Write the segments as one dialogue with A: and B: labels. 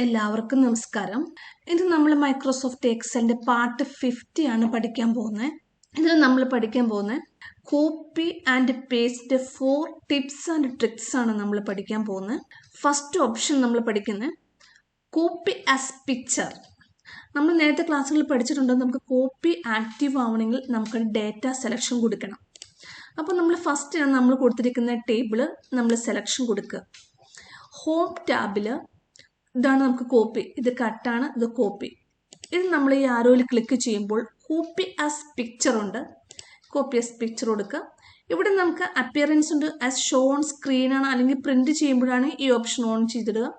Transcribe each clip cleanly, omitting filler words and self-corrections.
A: എല്ലാവർക്കും നമസ്കാരം. ഇത് നമ്മൾ മൈക്രോസോഫ്റ്റ് എക്സലിന്റെ പാർട്ട് 50 ആണ് പഠിക്കാൻ പോകുന്നത്. ഇതിൽ നമ്മൾ പഠിക്കാൻ പോകുന്നത് copy and paste 4 tips and tricks ആണ് നമ്മൾ പഠിക്കാൻ പോകുന്നത്. ഫസ്റ്റ് ഓപ്ഷൻ നമ്മൾ പഠിക്കുന്നത് കോപ്പി ആസ് പിക്ചർ. നമ്മൾ നേരത്തെ ക്ലാസ്സുകളിൽ പഠിച്ചിട്ടുണ്ട്, നമുക്ക് കോപ്പി ആക്റ്റീവ് ആവണമെങ്കിൽ നമുക്ക് ഡേറ്റ സെലക്ഷൻ കൊടുക്കണം. അപ്പോൾ നമ്മൾ ഫസ്റ്റ് നമ്മൾ കൊടുത്തിരിക്കുന്ന ടേബിള് നമ്മൾ സെലക്ഷൻ കൊടുക്കുക. ഹോം ടാബിൽ ഇതാണ് നമുക്ക് കോപ്പി, ഇത് കട്ടാണ്, ഇത് കോപ്പി. ഇത് നമ്മൾ ഈ ആരോയിൽ ക്ലിക്ക് ചെയ്യുമ്പോൾ കോപ്പി ആസ് പിക്ചർ ഉണ്ട്, കോപ്പി ആസ് പിക്ചർ കൊടുക്കുക. ഇവിടെ നമുക്ക് അപ്പിയറൻസ് ഉണ്ട്, ആസ് ഷോ ഓൺ സ്ക്രീനാണ്, അല്ലെങ്കിൽ പ്രിന്റ് ചെയ്യുമ്പോഴാണ് ഈ ഓപ്ഷൻ ഓൺ ചെയ്തിടുക.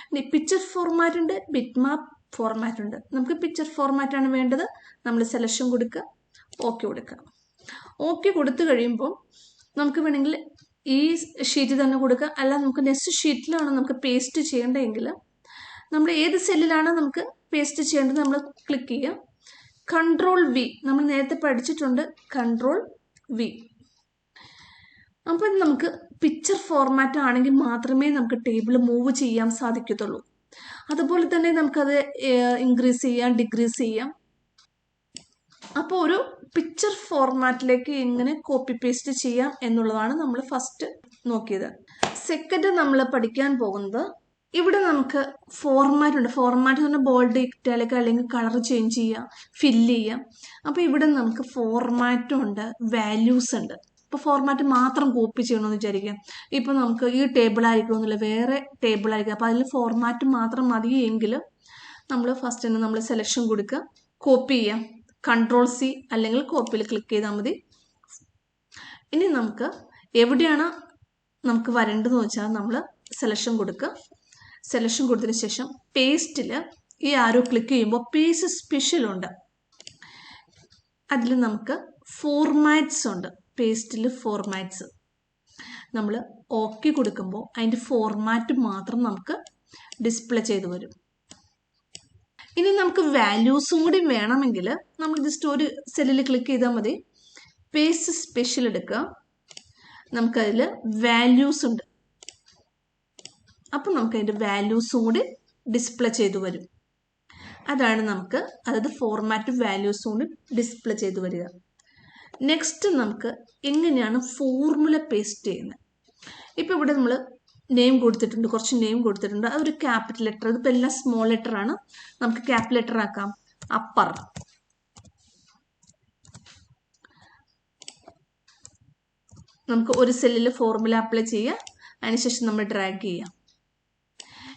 A: ഇനി പിക്ചർ ഫോർമാറ്റ് ഉണ്ട്, ബിറ്റ് മാപ്പ് ഫോർമാറ്റ് ഉണ്ട്. നമുക്ക് പിക്ചർ ഫോർമാറ്റ് ആണ് വേണ്ടത്, നമ്മൾ സെലക്ഷൻ കൊടുക്കുക, ഓക്കെ കൊടുക്കുക. ഓക്കെ കൊടുത്തു കഴിയുമ്പോൾ നമുക്ക് വേണമെങ്കിൽ ഈ ഷീറ്റിൽ തന്നെ കൊടുക്കുക, അല്ല നമുക്ക് നെക്സ്റ്റ് ഷീറ്റിലാണ് നമുക്ക് പേസ്റ്റ് ചെയ്യേണ്ടതെങ്കിൽ നമ്മൾ ഏത് സെല്ലിലാണ് നമുക്ക് പേസ്റ്റ് ചെയ്യേണ്ടത് നമ്മൾ ക്ലിക്ക് ചെയ്യുക. കൺട്രോൾ വി നമ്മൾ നേരത്തെ പഠിച്ചിട്ടുണ്ട്, കൺട്രോൾ വി. അപ്പം നമുക്ക് പിക്ചർ ഫോർമാറ്റ് ആണെങ്കിൽ മാത്രമേ നമുക്ക് ടേബിൾ മൂവ് ചെയ്യാൻ സാധിക്കത്തുള്ളൂ. അതുപോലെ തന്നെ നമുക്കത് ഇൻക്രീസ് ചെയ്യാം, ഡിക്രീസ് ചെയ്യാം. അപ്പോൾ ഒരു പിക്ചർ ഫോർമാറ്റിലേക്ക് എങ്ങനെ കോപ്പി പേസ്റ്റ് ചെയ്യാം എന്നുള്ളതാണ് നമ്മൾ ഫസ്റ്റ് നോക്കിയത്. സെക്കൻഡ് നമ്മൾ പഠിക്കാൻ പോകുന്നത്, ഇവിടെ നമുക്ക് ഫോർമാറ്റ് ഉണ്ട്. ഫോർമാറ്റ് എന്ന് പറഞ്ഞാൽ ബോൾഡ്, ഇറ്റാലിക് അല്ലെങ്കിൽ കളർ ചേഞ്ച് ചെയ്യാം, ഫില്ല് ചെയ്യാം. അപ്പോൾ ഇവിടെ നമുക്ക് ഫോർമാറ്റും ഉണ്ട്, വാല്യൂസ് ഉണ്ട്. ഇപ്പോൾ ഫോർമാറ്റ് മാത്രം കോപ്പി ചെയ്യണമെന്ന് വിചാരിക്കാം. ഇപ്പോൾ നമുക്ക് ഈ ടേബിൾ ആയിരിക്കണമെന്നില്ല, വേറെ ടേബിൾ ആയിരിക്കും. അപ്പോൾ അതിൽ ഫോർമാറ്റ് മാത്രം മതി എങ്കിൽ നമ്മൾ ഫസ്റ്റ് തന്നെ നമ്മൾ സെലക്ഷൻ കൊടുക്കുക, കോപ്പി ചെയ്യാം. കൺട്രോൾ സി അല്ലെങ്കിൽ കോപ്പിയിൽ ക്ലിക്ക് ചെയ്താൽ മതി. ഇനി നമുക്ക് എവിടെയാണ് നമുക്ക് വരേണ്ടതെന്ന് വെച്ചാൽ നമ്മൾ സെലക്ഷൻ കൊടുക്കുക. സെലക്ഷൻ കൊടുത്തതിന് ശേഷം പേസ്റ്റിൽ ഈ ആരോ ക്ലിക്ക് ചെയ്യുമ്പോൾ പേസ്റ്റ് സ്പെഷ്യൽ ഉണ്ട്, അതിൽ നമുക്ക് ഫോർമാറ്റ്സ് ഉണ്ട്. പേസ്റ്റിൽ ഫോർമാറ്റ്സ് നമ്മൾ ഓക്കെ കൊടുക്കുമ്പോൾ അതിൻ്റെ ഫോർമാറ്റ് മാത്രം നമുക്ക് ഡിസ്പ്ലേ ചെയ്ത് വരും. ഇനി നമുക്ക് വാല്യൂസും കൂടി വേണമെങ്കിൽ നമ്മൾ ജസ്റ്റ് ഒരു സെല്ലിൽ ക്ലിക്ക് ചെയ്താൽ മതി. പേസ്റ്റ് സ്പെഷ്യൽ എടുക്കുക, നമുക്കതിൽ വാല്യൂസ് ഉണ്ട്. അപ്പം നമുക്ക് അതിൻ്റെ വാല്യൂസും കൂടി ഡിസ്പ്ലേ ചെയ്ത് വരും. അതാണ് നമുക്ക്, അതായത് ഫോർമാറ്റ് വാല്യൂസും കൂടി ഡിസ്പ്ലേ ചെയ്ത് വരിക. നെക്സ്റ്റ് നമുക്ക് എങ്ങനെയാണ് ഫോർമുല പേസ്റ്റ് ചെയ്യുന്നത്. ഇപ്പം ഇവിടെ നമ്മൾ നെയിം കൊടുത്തിട്ടുണ്ട്, കുറച്ച് നെയിം കൊടുത്തിട്ടുണ്ട്. അതൊരു ക്യാപിറ്റൽ ലെറ്റർ, ഇതിപ്പോൾ എല്ലാം സ്മോൾ ലെറ്റർ ആണ്, നമുക്ക് ക്യാപിറ്റൽ ലെറ്റർ ആക്കാം. അപ്പർ. നമുക്ക് ഒരു സെല്ലിൽ ഫോർമുല അപ്ലൈ ചെയ്യാം, അതിനുശേഷം നമ്മൾ ഡ്രാഗ് ചെയ്യാം.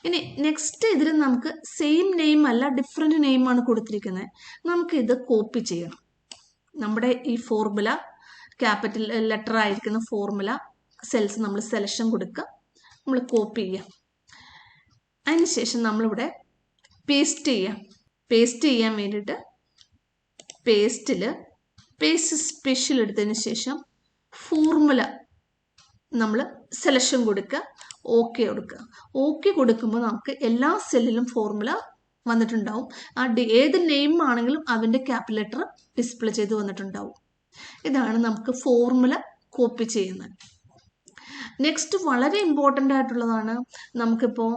A: ഇനി നെക്സ്റ്റ് ഇതിൽ നമുക്ക് സെയിം നെയിം അല്ല, ഡിഫറെൻറ്റ് നെയിമാണ് കൊടുത്തിരിക്കുന്നത്. നമുക്കിത് കോപ്പി ചെയ്യണം. നമ്മുടെ ഈ ഫോർമുല ക്യാപിറ്റൽ ലെറ്റർ ആയിരിക്കുന്ന ഫോർമുല സെൽസ് നമ്മൾ സെലക്ഷൻ കൊടുക്കുക, നമ്മൾ കോപ്പി ചെയ്യാം. അതിനുശേഷം നമ്മളിവിടെ പേസ്റ്റ് ചെയ്യാം. പേസ്റ്റ് ചെയ്യാൻ വേണ്ടിയിട്ട് പേസ്റ്റിൽ പേസ്റ്റ് സ്പെഷ്യൽ എടുത്തതിന് ശേഷം ഫോർമുല നമ്മൾ സെലക്ഷൻ കൊടുക്കുക, ഓക്കെ കൊടുക്കുക. ഓക്കെ കൊടുക്കുമ്പോൾ നമുക്ക് എല്ലാ സെല്ലിലും ഫോർമുല വന്നിട്ടുണ്ടാവും. ഏത് നെയിം ആണെങ്കിലും അതിൻ്റെ ക്യാപിറ്റൽ ലെറ്റർ ഡിസ്പ്ലേ ചെയ്ത് വന്നിട്ടുണ്ടാവും. ഇതാണ് നമുക്ക് ഫോർമുല കോപ്പി ചെയ്യുന്നത്. നെക്സ്റ്റ് വളരെ ഇമ്പോർട്ടൻ്റ് ആയിട്ടുള്ളതാണ്, നമുക്കിപ്പോൾ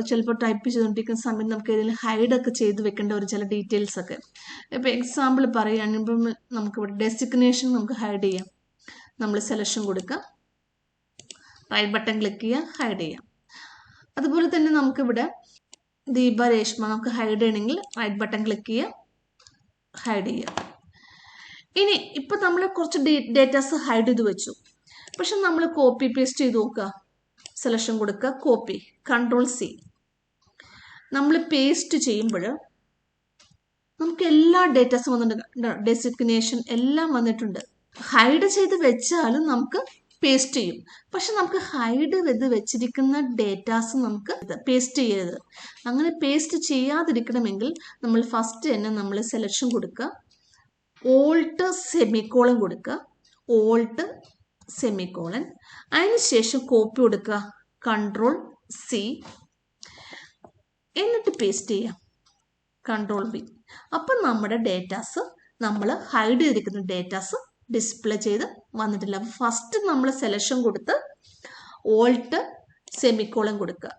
A: ചിലപ്പോൾ ടൈപ്പ് ചെയ്തുകൊണ്ടിരിക്കുന്ന സമയത്ത് നമുക്ക് ഏതെങ്കിലും ഹൈഡൊക്കെ ചെയ്ത് വെക്കേണ്ട ഒരു ചില ഡീറ്റെയിൽസ് ഒക്കെ. ഇപ്പോൾ എക്സാമ്പിൾ പറയുകയാണെങ്കിൽ ഇപ്പം നമുക്കിവിടെ ഡെസിഗ്നേഷൻ നമുക്ക് ഹൈഡ് ചെയ്യാം. നമ്മൾ സെലക്ഷൻ കൊടുക്കുക, റൈറ്റ് ബട്ടൺ ക്ലിക്ക് ചെയ്യുക, ഹൈഡ് ചെയ്യാം. അതുപോലെ തന്നെ നമുക്കിവിടെ ദീപ രേഷ്മ നമുക്ക് ഹൈഡ് ചെയ്യണമെങ്കിൽ റൈറ്റ് ബട്ടൺ ക്ലിക്ക് ചെയ്യുക, ഹൈഡ് ചെയ്യുക. ഇനി ഇപ്പം നമ്മൾ കുറച്ച് ഡേറ്റാസ് ഹൈഡ് ചെയ്ത് വെച്ചു, പക്ഷെ നമ്മൾ കോപ്പി പേസ്റ്റ് ചെയ്ത് നോക്കുക. സെലക്ഷൻ കൊടുക്കുക, കോപ്പി, കൺട്രോൾ സി. നമ്മൾ പേസ്റ്റ് ചെയ്യുമ്പോൾ നമുക്ക് എല്ലാ ഡേറ്റാസും വന്നിട്ടുണ്ട്, ഡെസിഗ്നേഷൻ എല്ലാം വന്നിട്ടുണ്ട്. ഹൈഡ് ചെയ്ത് വെച്ചാലും നമുക്ക് പേസ്റ്റ് ചെയ്യും, പക്ഷെ നമുക്ക് ഹൈഡ് ചെയ്ത് വെച്ചിരിക്കുന്ന ഡേറ്റാസ് നമുക്ക് പേസ്റ്റ് ചെയ്യരുത്. അങ്ങനെ പേസ്റ്റ് ചെയ്യാതിരിക്കണമെങ്കിൽ നമ്മൾ ഫസ്റ്റ് തന്നെ നമ്മൾ സെലക്ഷൻ കൊടുക്കുക, ഓൾട്ട് സെമിക്കോളൻ കൊടുക്കുക, ഓൾട്ട് സെമിക്കോളൻ. അതിനുശേഷം കോപ്പി കൊടുക്കുക, കൺട്രോൾ സി, എന്നിട്ട് പേസ്റ്റ് ചെയ്യാം, കൺട്രോൾ വി. അപ്പം നമ്മുടെ ഡേറ്റാസ്, നമ്മൾ ഹൈഡ് ചെയ്തിരിക്കുന്ന ഡേറ്റാസ് ഡിസ്പ്ലേ ചെയ്ത് വന്നിട്ടില്ല. ഫസ്റ്റ് നമ്മൾ സെലക്ഷൻ കൊടുത്ത് ഓൾട്ട് സെമിക്കോളൻ കൊടുക്കുക.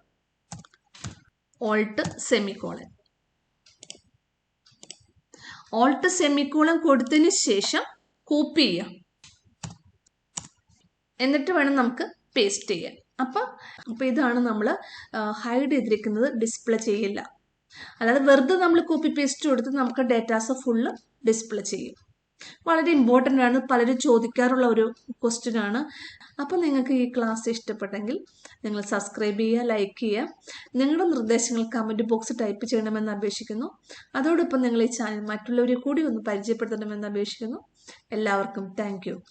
A: Alt semicolon. ഓൾട്ട് സെമിക്കോളൻ കൊടുത്തതിന് ശേഷം കോപ്പി ചെയ്യാം. എന്നിട്ട് വേണം നമുക്ക് പേസ്റ്റ് ചെയ്യാൻ. അപ്പം ഇതാണ് നമ്മൾ ഹൈഡ് ചെയ്തിരിക്കുന്നത്, ഡിസ്പ്ലേ ചെയ്യില്ല. അല്ലാതെ വെറുതെ നമ്മൾ കോപ്പി പേസ്റ്റ് കൊടുത്ത് നമുക്ക് ഡേറ്റാസ് ഫുള്ള് ഡിസ്പ്ലേ ചെയ്യും. വളരെ ഇമ്പോർട്ടൻ്റ് ആണ്, പലരും ചോദിക്കാറുള്ള ഒരു ക്വസ്റ്റ്യൻ ആണ്. അപ്പം നിങ്ങൾക്ക് ഈ ക്ലാസ് ഇഷ്ടപ്പെട്ടെങ്കിൽ നിങ്ങൾ സബ്സ്ക്രൈബ് ചെയ്യുക, ലൈക്ക് ചെയ്യുക. നിങ്ങളുടെ നിർദ്ദേശങ്ങൾ കമൻറ്റ് ബോക്സിൽ ടൈപ്പ് ചെയ്യണമെന്ന് അപേക്ഷിക്കുന്നു. അതോടൊപ്പം നിങ്ങൾ ഈ ചാനൽ മറ്റുള്ളവരെ കൂടി ഒന്ന് പരിചയപ്പെടുത്തണമെന്ന് അപേക്ഷിക്കുന്നു. എല്ലാവർക്കും താങ്ക് യു.